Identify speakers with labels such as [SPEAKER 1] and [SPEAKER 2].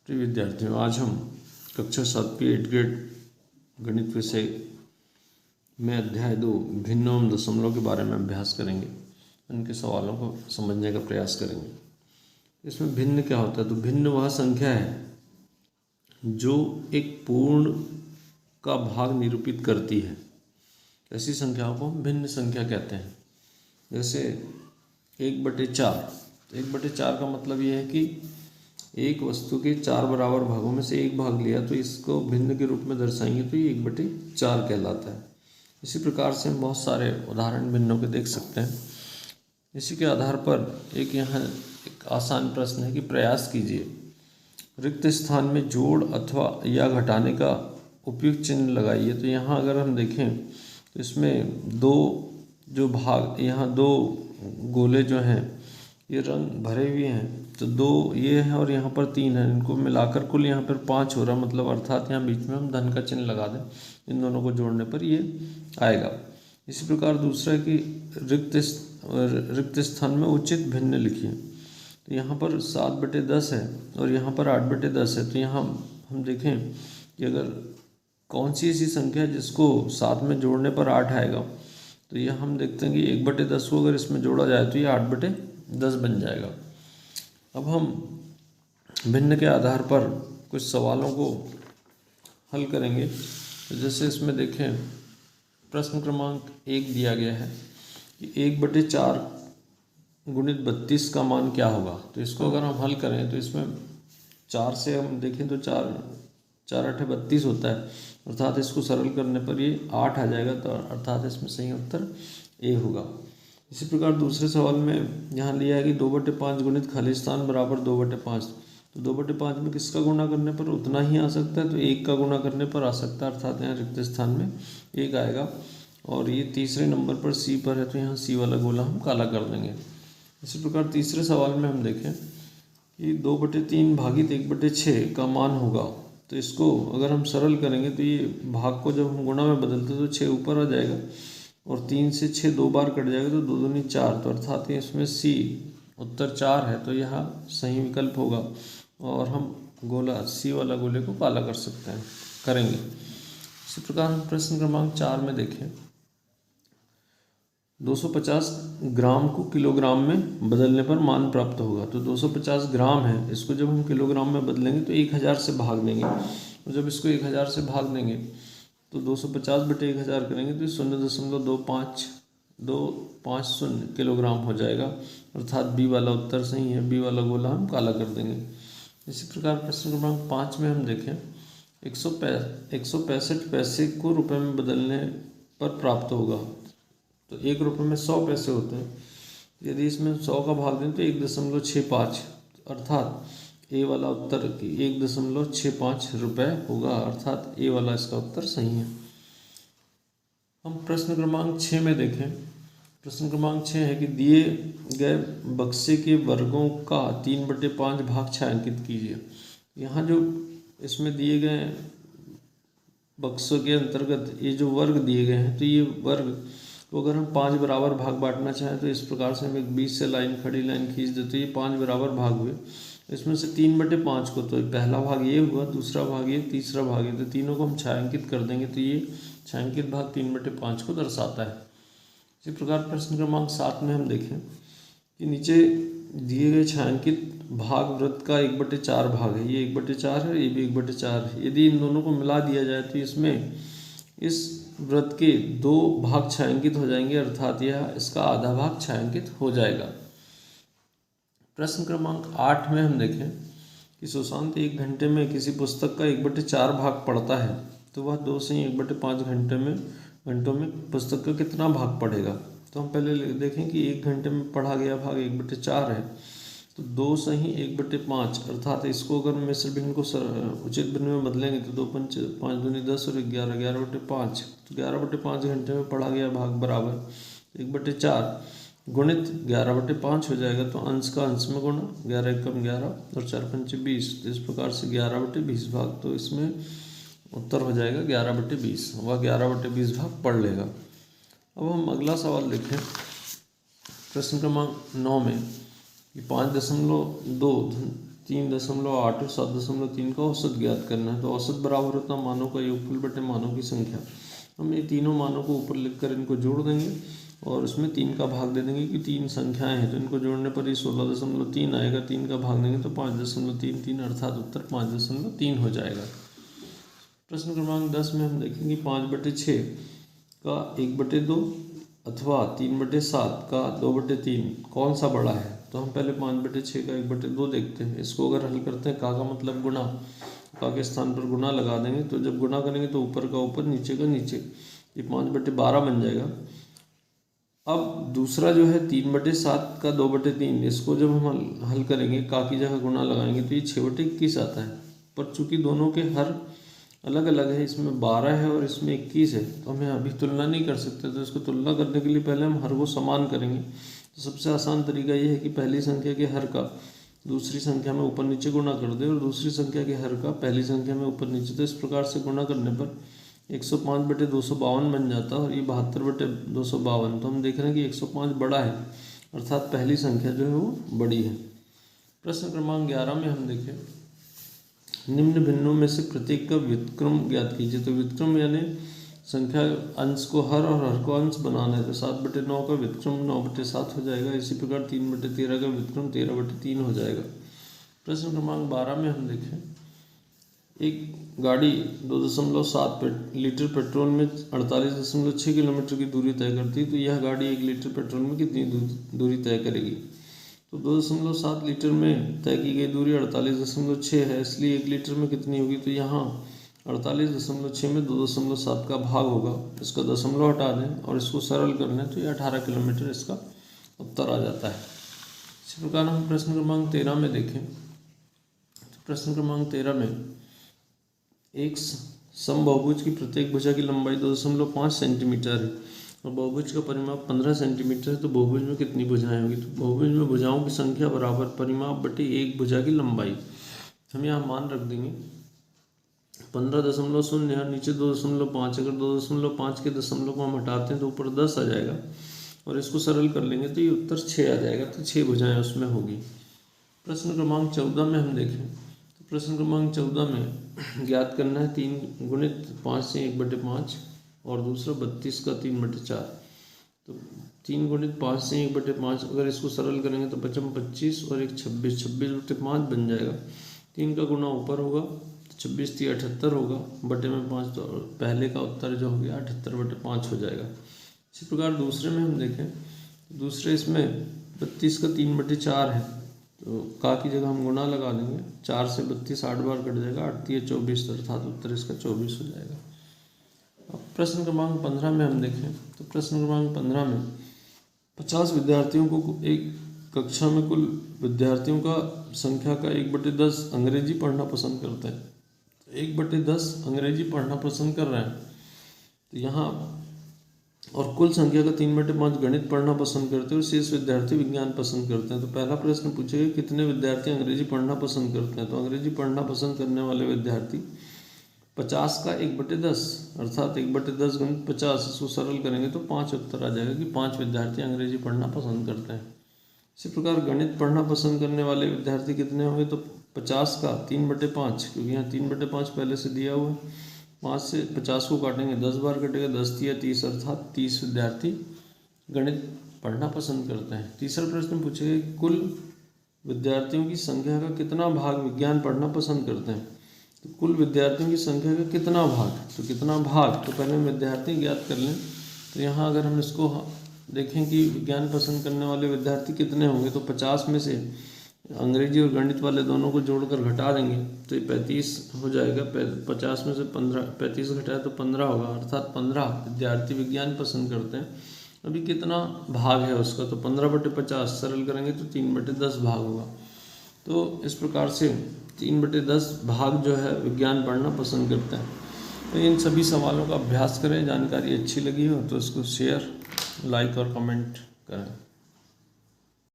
[SPEAKER 1] प्रिय विद्यार्थियों, आज हम कक्षा 7 की 8 ग्रेड गणित विषय में अध्याय 2 भिन्न एवं दशमलव के बारे में अभ्यास करेंगे। उनके सवालों को समझने का प्रयास करेंगे। इसमें भिन्न क्या होता है? तो भिन्न वह संख्या है जो एक पूर्ण का भाग निरूपित करती है। ऐसी संख्याओं को हम भिन्न संख्या कहते हैं। जैसे 1/4। तो 1/4 का मतलब यह है कि एक वस्तु के 4 बराबर भागों में से एक भाग लिया तो इसको भिन्न के रूप में दर्शाएंगे तो ये 1/4 कहलाता है। इसी प्रकार से हम बहुत सारे उदाहरण भिन्नों के देख सकते हैं। इसी के आधार पर यहाँ एक आसान प्रश्न है कि प्रयास कीजिए, रिक्त स्थान में जोड़ अथवा या घटाने का उपयुक्त चिन्ह लगाइए। तो यहाँ अगर हम देखें तो इसमें दो जो भाग, यहाँ दो गोले जो हैं ये रंग भरे हुए हैं, तो 2 ये है और यहाँ पर 3 है। इनको मिलाकर कुल यहाँ पर 5 हो रहा, मतलब अर्थात यहाँ बीच में हम धन का चिन्ह लगा दें, इन दोनों को जोड़ने पर ये आएगा। इसी प्रकार दूसरा है कि रिक्त स्थान में उचित भिन्न लिखिए। तो यहाँ पर 7/10 है और यहाँ पर 8/10 है। तो यहाँ हम देखें कि अगर कौन सी ऐसी संख्या है जिसको 7 में जोड़ने पर 8 आएगा, तो यह हम देखते हैं कि 1/10 को अगर इसमें जोड़ा जाए तो ये 8/10 बन जाएगा। अब हम भिन्न के आधार पर कुछ सवालों को हल करेंगे। तो जैसे इसमें देखें, प्रश्न क्रमांक 1 दिया गया है कि 1/4 गुणित 32 का मान क्या होगा। तो इसको अगर हम हल करें तो इसमें 4 से हम देखें तो 4 8 32 होता है, अर्थात इसको सरल करने पर ये 8 आ जाएगा। तो अर्थात इसमें सही उत्तर ए होगा। इसी प्रकार दूसरे सवाल में यहाँ लिया है कि 2/5 गुणित खाली स्थान बराबर 2/5। तो 2/5 में किसका गुणा करने पर उतना ही आ सकता है, तो 1 का गुणा करने पर आ सकता है, अर्थात यहाँ रिक्त स्थान में 1 आएगा। और ये तीसरे नंबर पर सी पर है, तो यहाँ सी वाला गोला हम काला कर देंगे। इसी प्रकार तीसरे सवाल में हम देखें कि 2/3 भागित 1/6 का मान होगा। तो इसको अगर हम सरल करेंगे तो ये भाग को जब हम गुणा में बदलते तो 6 ऊपर आ जाएगा और 3 से 6 2 बार कट जाएगा, तो 2 दूनी 4। तो अर्थात इसमें सी उत्तर 4 है, तो यह सही विकल्प होगा और हम गोला सी वाला गोले को काला कर सकते हैं, करेंगे। इसी प्रकार हम प्रश्न क्रमांक 4 में देखें, 250 ग्राम को किलोग्राम में बदलने पर मान प्राप्त होगा। तो 250 ग्राम है, इसको जब हम किलोग्राम में बदलेंगे तो 1000 से भाग देंगे, और जब इसको 1000 से भाग देंगे तो 250/1000 करेंगे तो 0.250 किलोग्राम हो जाएगा, अर्थात बी वाला उत्तर सही है। बी वाला गोला हम काला कर देंगे। इसी प्रकार प्रश्न क्रमांक 5 में हम देखें, 165 पैसे को रुपए में बदलने पर प्राप्त होगा। तो 1 रुपये में 100 पैसे होते हैं, यदि इसमें 100 का भाग दें तो 1.65, अर्थात ए वाला उत्तर 1.65 रुपये होगा, अर्थात ए वाला इसका उत्तर सही है। हम प्रश्न क्रमांक 6 में देखें। प्रश्न क्रमांक 6 है कि दिए गए बक्से के वर्गों का 3/5 भाग छायांकित कीजिए। यहाँ जो इसमें दिए गए बक्सों के अंतर्गत ये जो वर्ग दिए गए हैं, तो ये वर्ग तो अगर हम 5 बराबर भाग बांटना चाहें तो इस प्रकार से हम एक बीच से लाइन, खड़ी लाइन खींच देते, तो ये 5 बराबर भाग हुए। इसमें से 3/5 को, तो पहला भाग ये हुआ, दूसरा भाग ये, तीसरा भाग ये, तो तीनों को हम छायांकित कर देंगे, तो ये छायांकित भाग 3/5 को दर्शाता है। इसी प्रकार प्रश्न क्रमांक 7 में हम देखें कि नीचे दिए गए छायांकित भाग वृत्त का 1/4 भाग है, ये 1/4 है, ये भी 1/4 है। यदि इन दोनों को मिला दिया जाए तो इसमें इस वृत्त के 2 भाग छायांकित हो जाएंगे, अर्थात यह इसका आधा भाग छायांकित हो जाएगा। प्रश्न क्रमांक 8 में हम देखें कि सुशांत 1 घंटे में किसी पुस्तक का 1/4 भाग पढ़ता है, तो वह 2 से 1/5 घंटों में पुस्तक का कितना भाग पढ़ेगा। तो हम पहले देखें कि 1 घंटे में पढ़ा गया भाग 1/4 है, तो 2 से 1/5, अर्थात इसको अगर मिश्र भिन्न को उचित भिन्न में बदलेंगे तो 2 5 5 दूनी 10 और 11 11/5। तो 11/5 घंटे में पढ़ा गया भाग बराबर 1/4 गुणित 11/5 हो जाएगा। तो अंश का अंश में गुणा, 11 एकम 11 और 4 पंचे 20। तो इस प्रकार से 11/20 भाग, तो इसमें उत्तर हो जाएगा 11/20। वह 11/20 भाग पढ़ लेगा। अब हम अगला सवाल देखें, प्रश्न क्रमांक 9 में कि 5.2 3.8 और 7.3 का औसत ज्ञात करना है। तो औसत बराबर होता है मानों का योगफल बटे मानों की संख्या। हम ये तीनों मानों को ऊपर लिखकर इनको जोड़ देंगे और इसमें 3 का भाग दे देंगे कि 3 संख्याएं हैं, तो इनको जोड़ने पर ये 16.3 आएगा। 3 का भाग देंगे तो 5.33 अर्थात उत्तर 5.3 हो जाएगा। प्रश्न क्रमांक 10 में हम देखेंगे 5/6 का 1/2 अथवा 3/7 का 2/3 कौन सा बड़ा है। तो हम पहले 5/6 का 1/2 देखते हैं। इसको अगर हल करते हैं, का मतलब गुणा, का के स्थान पर गुणा लगा देंगे, तो जब गुणा करेंगे तो ऊपर का ऊपर नीचे का नीचे, ये 5/12 बन जाएगा। अब दूसरा जो है 3/7 का 2/3, इसको जब हम हल करेंगे, का की जगह गुणा लगाएंगे तो ये 6/21 आता है। पर चूंकि दोनों के हर अलग अलग है, इसमें 12 है और इसमें 21 है, तो हमें अभी तुलना नहीं कर सकते। तो इसको तुलना करने के लिए पहले हम हर को समान करेंगे। तो सबसे आसान तरीका ये है कि पहली संख्या के हर का दूसरी संख्या में ऊपर नीचे गुणा कर दे और दूसरी संख्या के हर का पहली संख्या में ऊपर नीचे। तो इस प्रकार से गुणा करने पर 105/252 बन जाता है और ये 72/252। तो हम देख रहे हैं कि 105 बड़ा है, अर्थात पहली संख्या जो है वो बड़ी है। प्रश्न क्रमांक 11 में हम देखें, निम्न भिन्नों में से प्रत्येक का व्युत्क्रम ज्ञात कीजिए। तो व्युत्क्रम यानी संख्या अंश को हर और हर को अंश बनाना है। तो 7/9 का व्युत्क्रम 9/7 हो जाएगा। इसी प्रकार 3/13 का व्युत्क्रम 13/3 हो जाएगा। प्रश्न क्रमांक 12 में हम देखें, एक गाड़ी 2.7 लीटर पेट्रोल में 48.6 किलोमीटर की दूरी तय करती है। तो यह गाड़ी 1 लीटर पेट्रोल में कितनी दूरी तय करेगी। तो 2.7 लीटर में तय की गई दूरी 48.6 है, इसलिए 1 लीटर में कितनी होगी। तो यहाँ 48.6 में 2.7 का भाग होगा, इसका दशमलव हटा दें और इसको सरल कर लें तो ये 18 किलोमीटर इसका उत्तर आ जाता है। इसी प्रकार हम प्रश्न क्रमांक 13 में देखें। तो प्रश्न क्रमांक 13 में एक समबाहुभुज की प्रत्येक भुजा की लंबाई 2.5 सेंटीमीटर है और बहुभुज का परिमाप 15 सेंटीमीटर है। तो बहुभुज में कितनी भुजाएं होगी। तो बहुभुज में भुजाओं की संख्या बराबर परिमाप बटे एक भुजा की लंबाई। हम यहाँ मान रख देंगे 15.0 और नीचे 2.5। अगर 2.5 के दशमलव को हम हटाते हैं तो ऊपर 10 आ जाएगा और इसको सरल कर लेंगे तो ये उत्तर 6 आ जाएगा। तो 6 भुजाएं उसमें होगी। प्रश्न क्रमांक 14 में हम देखें। तो प्रश्न क्रमांक 14 में ज्ञात करना है 3 गुणित 5 से 1/5 और दूसरा 32 का 3/4। तो 3 गुणित 5 से 1/5, अगर इसको सरल करेंगे तो 25 और एक 26 बन जाएगा। 3 का गुणा ऊपर होगा, 26 3 78 होगा, बटे में 5, तो पहले का उत्तर जो हो गया 78/5 हो जाएगा। इसी प्रकार दूसरे में हम देखें, दूसरे इसमें 32 का 3/4 है। तो का की जगह हम गुणा लगा देंगे, 4 से 32 8 बार कट जाएगा, 8 3 24, अर्थात उत्तर इसका 24 हो जाएगा। अब प्रश्न क्रमांक 15 में हम देखें। तो प्रश्न क्रमांक 15 में 50 विद्यार्थियों को एक कक्षा में कुल विद्यार्थियों का संख्या का 1/10 अंग्रेजी पढ़ना पसंद करते हैं। 1/10 अंग्रेजी पढ़ना पसंद कर रहे हैं तो यहाँ, और कुल संख्या का 3/5 गणित पढ़ना पसंद करते हैं और शेष विद्यार्थी विज्ञान पसंद करते हैं। तो पहला प्रश्न पूछेगा कितने विद्यार्थी अंग्रेजी पढ़ना पसंद करते हैं। तो अंग्रेजी पढ़ना पसंद करने वाले विद्यार्थी 50 का 1/10 अर्थात 1/10 गुणित 50, इसको सरल करेंगे तो 5 उत्तर आ जाएगा कि 5 विद्यार्थी अंग्रेजी पढ़ना पसंद करते हैं। इसी प्रकार गणित पढ़ना पसंद करने वाले विद्यार्थी कितने होंगे। तो 50 का 3/5, क्योंकि यहाँ 3/5 पहले से दिया हुआ है। 5 से 50 को काटेंगे, 10 बार कटेगा, 10 3 30, अर्थात 30 विद्यार्थी गणित पढ़ना पसंद करते हैं। तीसरा प्रश्न पूछेगा कुल विद्यार्थियों की संख्या का कितना भाग विज्ञान पढ़ना पसंद करते हैं। तो कुल विद्यार्थियों की संख्या का कितना भाग, तो कितना भाग, तो पहले हम विद्यार्थी ज्ञात कर लें। तो यहाँ अगर हम इसको देखें कि विज्ञान पसंद करने वाले विद्यार्थी कितने होंगे, तो 50 में से अंग्रेजी और गणित वाले दोनों को जोड़कर घटा देंगे तो ये 35 हो जाएगा। 50 में से 35 घटाए तो 15 होगा, अर्थात 15 विद्यार्थी विज्ञान पसंद करते हैं। अभी कितना भाग है उसका, तो 15/50 सरल करेंगे तो 3/10 भाग होगा। तो इस प्रकार से 3/10 भाग जो है विज्ञान पढ़ना पसंद करता है। तो इन सभी सवालों का अभ्यास करें। जानकारी अच्छी लगी हो तो इसको शेयर, लाइक और कमेंट करें।